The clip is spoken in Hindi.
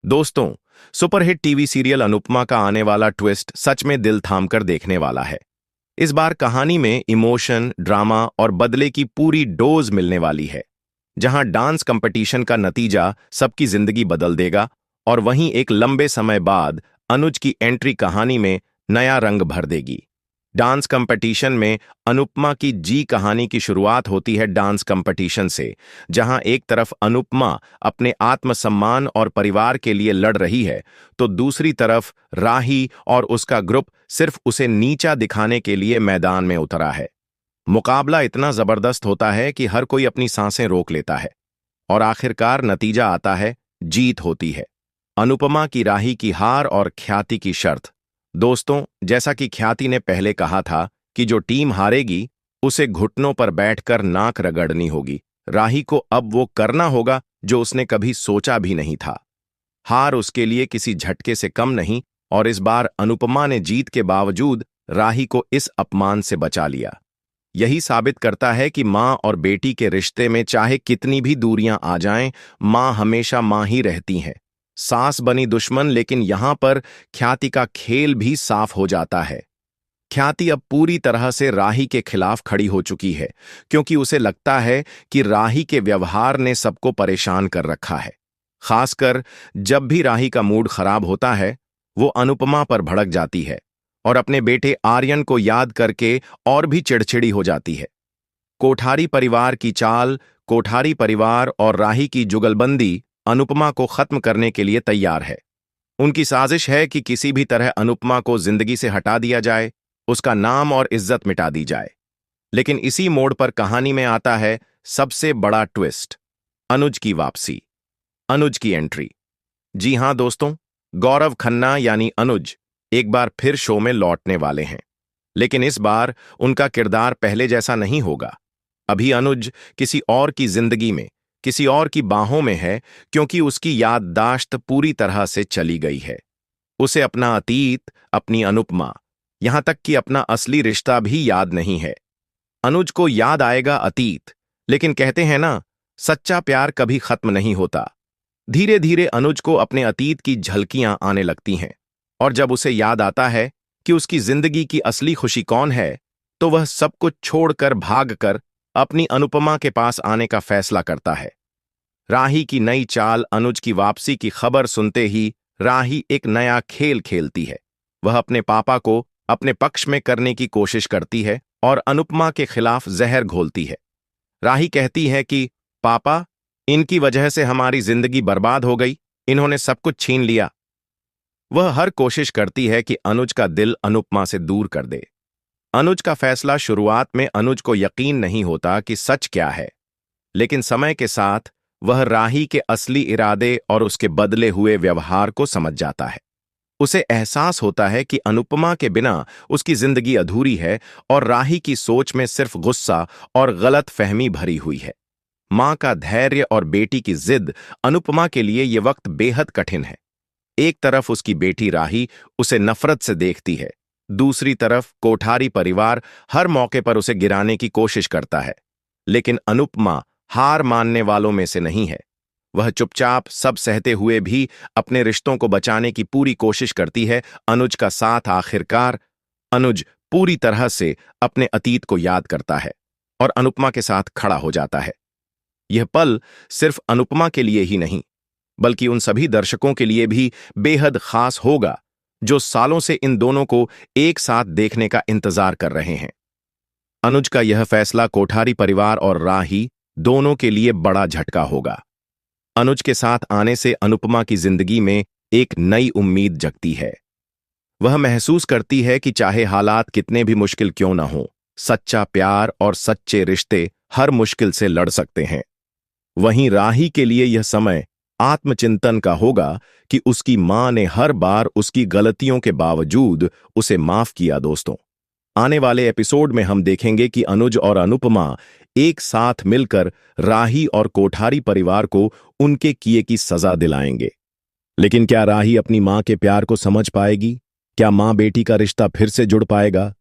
दोस्तों, सुपरहिट टीवी सीरियल अनुपमा का आने वाला ट्विस्ट सच में दिल थामकर देखने वाला है। इस बार कहानी में इमोशन, ड्रामा और बदले की पूरी डोज मिलने वाली है। जहां डांस कंपटीशन का नतीजा सबकी जिंदगी बदल देगा और वहीं एक लंबे समय बाद अनुज की एंट्री कहानी में नया रंग भर देगी। डांस कंपटीशन में अनुपमा की जी कहानी की शुरुआत होती है डांस कंपटीशन से, जहां एक तरफ अनुपमा अपने आत्मसम्मान और परिवार के लिए लड़ रही है, तो दूसरी तरफ राही और उसका ग्रुप सिर्फ उसे नीचा दिखाने के लिए मैदान में उतरा है। मुकाबला इतना जबरदस्त होता है कि हर कोई अपनी सांसें रोक लेता है और आखिरकार नतीजा आता है, जीत होती है। अनुपमा की राही की हार और ख्याति की शर्त। दोस्तों, जैसा कि ख्याति ने पहले कहा था कि जो टीम हारेगी उसे घुटनों पर बैठकर नाक रगड़नी होगी, राही को अब वो करना होगा जो उसने कभी सोचा भी नहीं था। हार उसके लिए किसी झटके से कम नहीं और इस बार अनुपमा ने जीत के बावजूद राही को इस अपमान से बचा लिया। यही साबित करता है कि माँ और बेटी के रिश्ते में चाहे कितनी भी दूरियां आ जाएं, माँ हमेशा माँ ही रहती हैं। सास बनी दुश्मन, लेकिन यहां पर ख्याति का खेल भी साफ हो जाता है। ख्याति अब पूरी तरह से राही के खिलाफ खड़ी हो चुकी है, क्योंकि उसे लगता है कि राही के व्यवहार ने सबको परेशान कर रखा है। खासकर जब भी राही का मूड खराब होता है, वो अनुपमा पर भड़क जाती है और अपने बेटे आर्यन को याद करके और भी चिड़चिड़ी हो जाती है। कोठारी परिवार की चाल, कोठारी परिवार और राही की जुगलबंदी अनुपमा को खत्म करने के लिए तैयार है। उनकी साजिश है कि किसी भी तरह अनुपमा को जिंदगी से हटा दिया जाए, उसका नाम और इज्जत मिटा दी जाए। लेकिन इसी मोड़ पर कहानी में आता है सबसे बड़ा ट्विस्ट, अनुज की वापसी, अनुज की एंट्री। जी हां दोस्तों, गौरव खन्ना यानी अनुज एक बार फिर शो में लौटने वाले हैं। लेकिन इस बार उनका किरदार पहले जैसा नहीं होगा। अभी अनुज किसी और की जिंदगी में, किसी और की बाहों में है, क्योंकि उसकी याददाश्त पूरी तरह से चली गई है। उसे अपना अतीत, अपनी अनुपमा, यहां तक कि अपना असली रिश्ता भी याद नहीं है। अनुज को याद आएगा अतीत, लेकिन कहते हैं ना, सच्चा प्यार कभी खत्म नहीं होता। धीरे धीरे अनुज को अपने अतीत की झलकियां आने लगती हैं और जब उसे याद आता है कि उसकी जिंदगी की असली खुशी कौन है, तो वह सब कुछ छोड़कर भागकर अपनी अनुपमा के पास आने का फैसला करता है। राही की नई चाल, अनुज की वापसी की खबर सुनते ही राही एक नया खेल खेलती है। वह अपने पापा को अपने पक्ष में करने की कोशिश करती है और अनुपमा के खिलाफ जहर घोलती है। राही कहती है कि पापा, इनकी वजह से हमारी जिंदगी बर्बाद हो गई, इन्होंने सब कुछ छीन लिया। वह हर कोशिश करती है कि अनुज का दिल अनुपमा से दूर कर दे। अनुज का फैसला शुरुआत में अनुज को यकीन नहीं होता कि सच क्या है, लेकिन समय के साथ वह राही के असली इरादे और उसके बदले हुए व्यवहार को समझ जाता है। उसे एहसास होता है कि अनुपमा के बिना उसकी जिंदगी अधूरी है और राही की सोच में सिर्फ गुस्सा और गलत फहमी भरी हुई है। मां का धैर्य और बेटी की जिद अनुपमा के लिए यह वक्त बेहद कठिन है। एक तरफ उसकी बेटी राही उसे नफरत से देखती है, दूसरी तरफ कोठारी परिवार हर मौके पर उसे गिराने की कोशिश करता है। लेकिन अनुपमा हार मानने वालों में से नहीं है। वह चुपचाप सब सहते हुए भी अपने रिश्तों को बचाने की पूरी कोशिश करती है। अनुज का साथ आखिरकार अनुज पूरी तरह से अपने अतीत को याद करता है और अनुपमा के साथ खड़ा हो जाता है। यह पल सिर्फ अनुपमा के लिए ही नहीं, बल्कि उन सभी दर्शकों के लिए भी बेहद खास होगा जो सालों से इन दोनों को एक साथ देखने का इंतजार कर रहे हैं। अनुज का यह फैसला कोठारी परिवार और राही दोनों के लिए बड़ा झटका होगा। अनुज के साथ आने से अनुपमा की जिंदगी में एक नई उम्मीद जगती है। वह महसूस करती है कि चाहे हालात कितने भी मुश्किल क्यों न हो, सच्चा प्यार और सच्चे रिश्ते हर मुश्किल से लड़ सकते हैं। वहीं राही के लिए यह समय आत्मचिंतन का होगा कि उसकी मां ने हर बार उसकी गलतियों के बावजूद उसे माफ किया। दोस्तों, आने वाले एपिसोड में हम देखेंगे कि अनुज और अनुपमा एक साथ मिलकर राही और कोठारी परिवार को उनके किए की सजा दिलाएंगे। लेकिन क्या राही अपनी मां के प्यार को समझ पाएगी? क्या मां बेटी का रिश्ता फिर से जुड़ पाएगा?